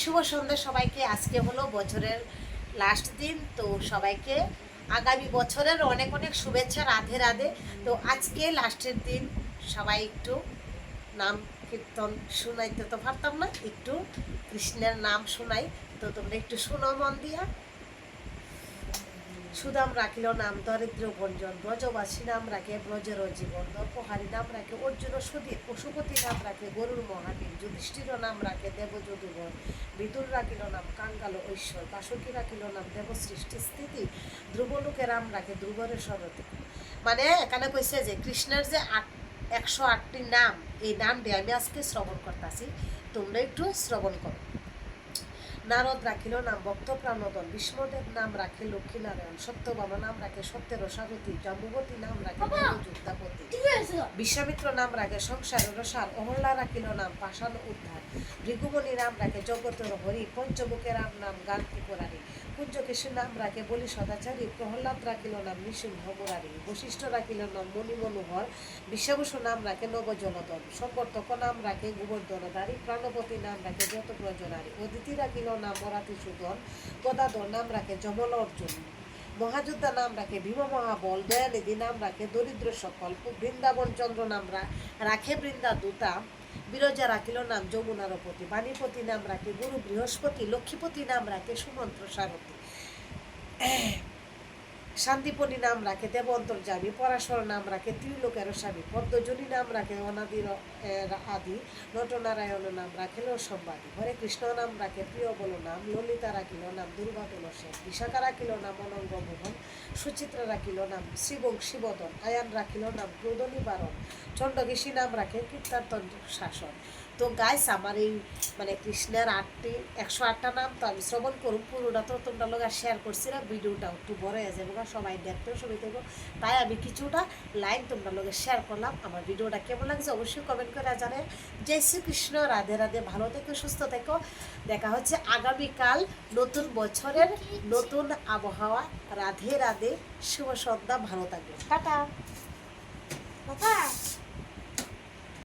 শুভ সন্ধ্যা সবাইকে। আজকে হলো বছরের লাস্ট দিন, তো সবাইকে আগামী বছরের অনেক অনেক শুভেচ্ছা। রাধে রাধে। তো আজকে লাস্টের দিন, সবাই একটু নাম কীর্তন শোনাইতে তো পারতাম না, একটু কৃষ্ণের নাম শোনাই। তো তোমরা একটু শোনো মন দিয়া। সুদাম রাখিল নাম দরিদ্র ভঞ্জন, ব্রজবাসী নাম রাখে ব্রজের জীবন, দর্পহারী নাম রাখে অর্জুন সুধীর, পশুপতি নাম রাখে গরুর মহাবীর, যুধিষ্ঠির নাম রাখে দেবযদুবর, বিদুর রাখিল নাম কাঙ্গাল ঐশ্বর, বাসুকী রাখিল নাম দেব সৃষ্টি স্থিতি, ধ্রুবলোকে রাম রাখে ধ্রুবরের সরতি। মানে এখানে কইছে যে কৃষ্ণের যে 108টি নাম, এই নাম দিয়ে আমি আজকে শ্রবণ করতেছি, তোমরা একটু শ্রবণ করো। নারদ রাখিল নাম ভক্ত প্রাণদন, বিষ্ণুদেব নাম রাখে লক্ষ্মীনারায়ণ, সত্যভামা নাম রাখে সত্যের সারথী, জাম্বুবতী নাম রাখে যুদ্ধাপতি, বিশ্বামিত্র নাম রাখে সংসারের সার, অহল্লা রাখিল নাম পাষাণ উদ্ধার, ভৃগুমণি নাম রাখে জগতের হরি, পঞ্চমুখে রাম নাম গান ত্রিপুরারি, কুঞ্জকেশী নাম রাখে বলি সদাচারী, প্রহ্লাদ রাখিল নাম নৃসিংহ মুরারি, বশিষ্ঠ রাখিল নাম মণি মনোহর, বিশ্বাবসু নাম রাখে নবজনদন, সম্বর্ধক নাম রাখে গোবর্ধনধারী, প্রাণপতি নাম রাখে যত প্রজনারী, অদিতি রাখিল নাম মরাতি সুদন, গদাধর নাম রাখে যমল অর্জুন, মহাযোদ্ধা নাম রাখে ভীম মহাবল, দয়ানিধি নাম রাখে দরিদ্র সকল, বৃন্দাবন চন্দ্র নাম রাখে বৃন্দা দূতা, বিরজা রাখিল নাম যমুনার পতি, বাণীপতি নাম রাখে গুরু বৃহস্পতি, লক্ষ্মীপতি নাম রাখে সুমন্ত্র সারথী, শান্তিপনি নাম রাখে দেব অন্তর্যামী, পরাশর নাম রাখে ত্রিলোকের স্বামী, পদ্মজনী নাম রাখে অনাদির আদি, নটনারায়ণ নাম রাখেল সম্বাদী, হরে কৃষ্ণ নাম রাখে প্রিয় বল নাম, ললিতা রাখিল নাম দুর্বাদন সেন, বিশাখা রাখিল নাম অনঙ্গ মোহন, সুচিত্রা রাখিল নাম শ্রীবংশী বদন, আয়ান রাখিল নাম ক্রোধ নিবারণ, চণ্ডকেশী নাম রাখে কীর্তাতন্ত্র শাসন। তো গাইস, আমার এই মানে কৃষ্ণের 108টা নাম তো আমি শ্রবণ করুন, পুরোটা তো তোমরা লোক শেয়ার করছি না, ভিডিওটা একটু বড় হয়ে যাবো, সবাই দেখতেও সবাই দেখবো, তাই আমি কিছুটা লাইন তোমরা লোকের শেয়ার করলাম। আমার ভিডিওটা কেমন লাগছে অবশ্যই কমেন্ট করে জানাই। জয় শ্রীকৃষ্ণ, রাধে রাধে, ভালো থেকো, সুস্থ থেকো। দেখা হচ্ছে আগামীকাল নতুন বছরের নতুন আবহাওয়া। রাধে রাধে, শুভ সন্ধ্যা, ভালো থাকবে, টাটা।